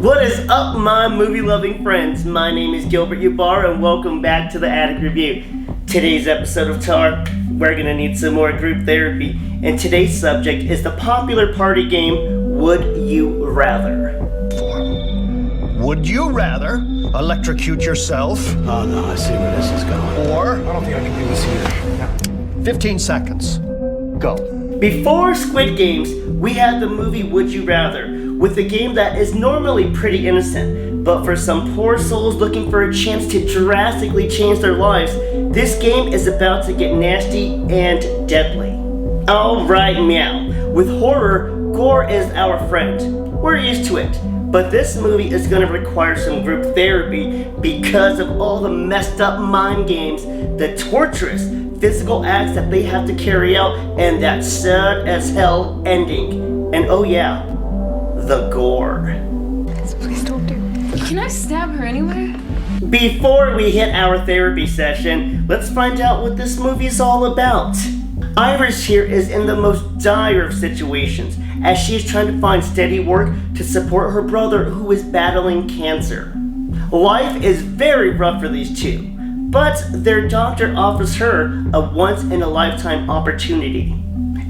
What is up, my movie-loving friends? My name is Gilbert Ubar, and welcome back to the Attic Review. Today's episode of TAR, we're gonna need some more group therapy, and today's subject is the popular party game, Would You Rather? Would you rather electrocute yourself? Oh no, I see where this is going. Or I don't think I can do this either. 15 seconds. Go. Before Squid Games, we had the movie Would You Rather, with a game that is normally pretty innocent, but for some poor souls looking for a chance to drastically change their lives, this game is about to get nasty and deadly. Alright, meow. With horror, gore is our friend. We're used to it. But this movie is going to require some group therapy because of all the messed up mind games, the torturous physical acts that they have to carry out, and that sad as hell ending. And oh yeah, the gore. Please don't do it. Can I stab her anywhere? Before we hit our therapy session, let's find out what this movie is all about. Iris here is in the most dire of situations, as she is trying to find steady work to support her brother who is battling cancer. Life is very rough for these two, but their doctor offers her a once-in-a-lifetime opportunity.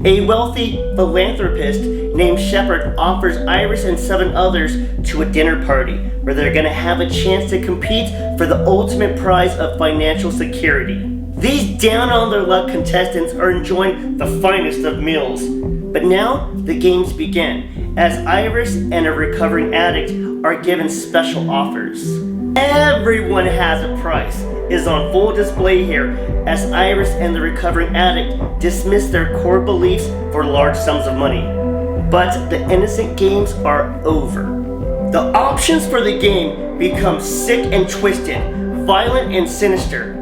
A wealthy philanthropist named Shepard offers Iris and 7 others to a dinner party where they're going to have a chance to compete for the ultimate prize of financial security. These down-on-their-luck contestants are enjoying the finest of meals. But now, the games begin, as Iris and a recovering addict are given special offers. Everyone has a price is on full display here, as Iris and the recovering addict dismiss their core beliefs for large sums of money. But the innocent games are over. The options for the game become sick and twisted, violent and sinister,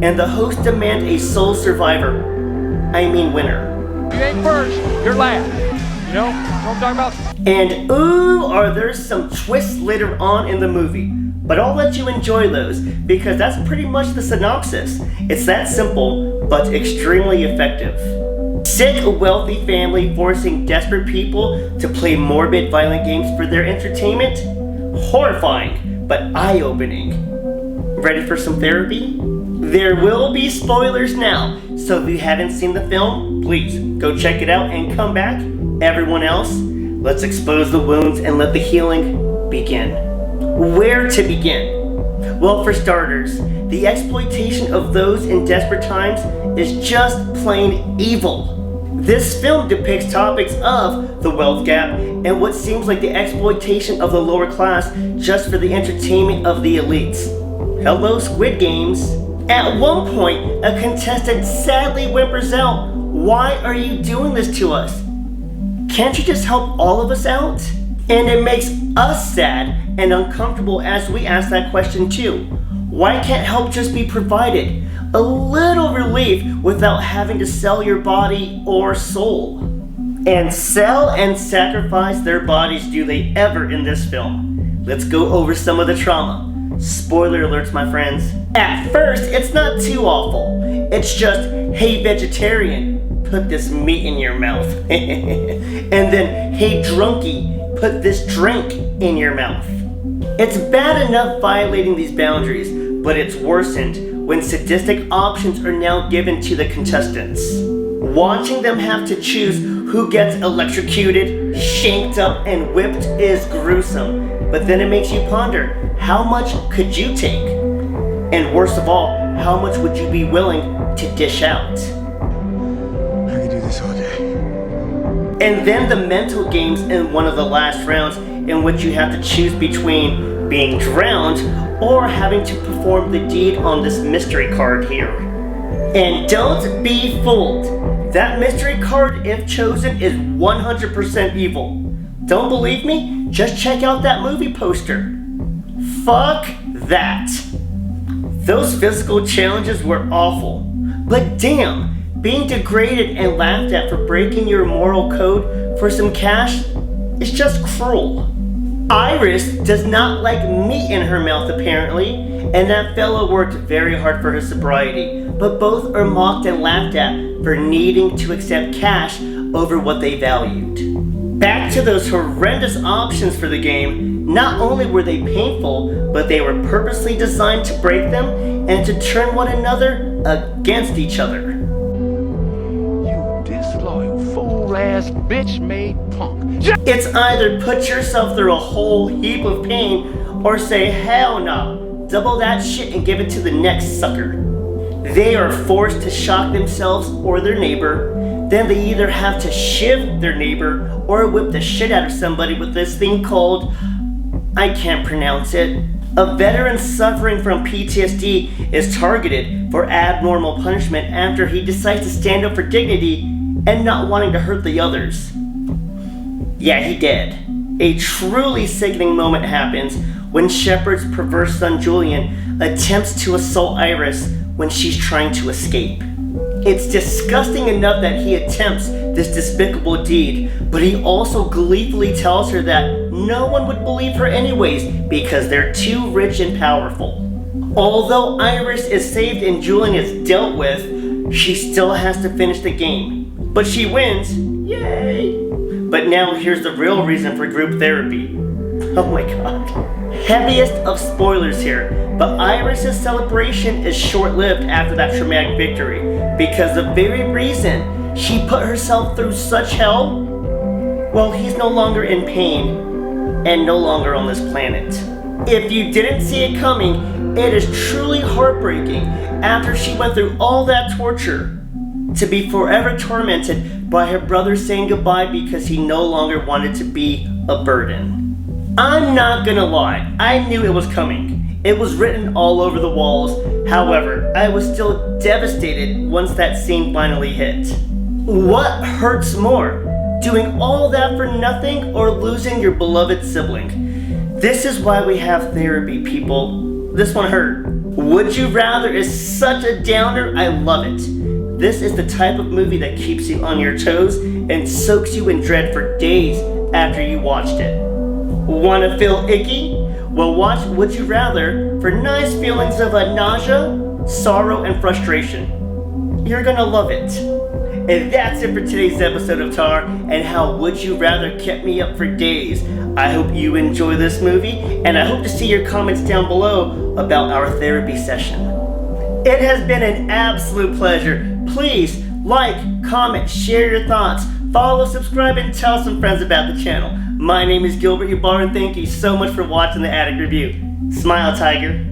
and the hosts demand a sole survivor. I mean winner. You ain't first, you're last. You know what I'm talking about? And ooh, are there some twists later on in the movie. But I'll let you enjoy those, because that's pretty much the synopsis. It's that simple, but extremely effective. Sick, wealthy family forcing desperate people to play morbid, violent games for their entertainment? Horrifying, but eye-opening. Ready for some therapy? There will be spoilers now, so if you haven't seen the film, please go check it out and come back. Everyone else, let's expose the wounds and let the healing begin. Where to begin? Well, for starters, the exploitation of those in desperate times is just plain evil. This film depicts topics of the wealth gap and what seems like the exploitation of the lower class just for the entertainment of the elites. Hello, Squid Games. At one point, a contestant sadly whimpers out, "Why are you doing this to us? Can't you just help all of us out?" And it makes us sad and uncomfortable as we ask that question too. Why can't help just be provided? A little relief without having to sell your body or soul. And sell and sacrifice their bodies do they ever in this film. Let's go over some of the trauma. Spoiler alerts, my friends. At first, it's not too awful. It's just, hey vegetarian, put this meat in your mouth. And then, hey drunkie, put this drink in your mouth. It's bad enough violating these boundaries, but it's worsened when sadistic options are now given to the contestants. Watching them have to choose who gets electrocuted, shanked up, and whipped is gruesome, but then it makes you ponder, how much could you take? And worst of all, how much would you be willing to dish out? I could do this all day. And then the mental games in one of the last rounds, in which you have to choose between being drowned or having to perform the deed on this mystery card here. And don't be fooled. That mystery card, if chosen, is 100% evil. Don't believe me? Just check out that movie poster. Fuck that. Those physical challenges were awful. But damn, being degraded and laughed at for breaking your moral code for some cash is just cruel. Iris does not like meat in her mouth apparently, and that fellow worked very hard for his sobriety, but both are mocked and laughed at for needing to accept cash over what they valued. Back to those horrendous options for the game, not only were they painful, but they were purposely designed to break them and to turn one another against each other. You disloyal, fool-ass, bitch-made punk. It's either put yourself through a whole heap of pain or say hell no, double that shit and give it to the next sucker. They are forced to shock themselves or their neighbor. Then they either have to shiv their neighbor or whip the shit out of somebody with this thing called, I can't pronounce it. A veteran suffering from PTSD is targeted for abnormal punishment after he decides to stand up for dignity and not wanting to hurt the others. Yeah, he did. A truly sickening moment happens when Shepard's perverse son Julian attempts to assault Iris when she's trying to escape. It's disgusting enough that he attempts this despicable deed, but he also gleefully tells her that no one would believe her anyways because they're too rich and powerful. Although Iris is saved and Julian is dealt with, she still has to finish the game. But she wins, yay! But now here's the real reason for group therapy. Oh my god. Heaviest of spoilers here, but Iris' celebration is short-lived after that traumatic victory, because the very reason she put herself through such hell, well, he's no longer in pain and no longer on this planet. If you didn't see it coming, it is truly heartbreaking after she went through all that torture to be forever tormented by her brother saying goodbye because he no longer wanted to be a burden. I'm not gonna lie, I knew it was coming. It was written all over the walls. However, I was still devastated once that scene finally hit. What hurts more? Doing all that for nothing or losing your beloved sibling? This is why we have therapy, people. This one hurt. Would You Rather is such a downer, I love it. This is the type of movie that keeps you on your toes and soaks you in dread for days after you watched it. Wanna feel icky? Well, watch Would You Rather for nice feelings of nausea, sorrow, and frustration. You're gonna love it. And that's it for today's episode of Tar and how Would You Rather kept me up for days. I hope you enjoy this movie, and I hope to see your comments down below about our therapy session. It has been an absolute pleasure. Please like, comment, share your thoughts, follow, subscribe, and tell some friends about the channel. My name is Gilbert Ubar, and thank you so much for watching the Addict Review. Smile, Tiger.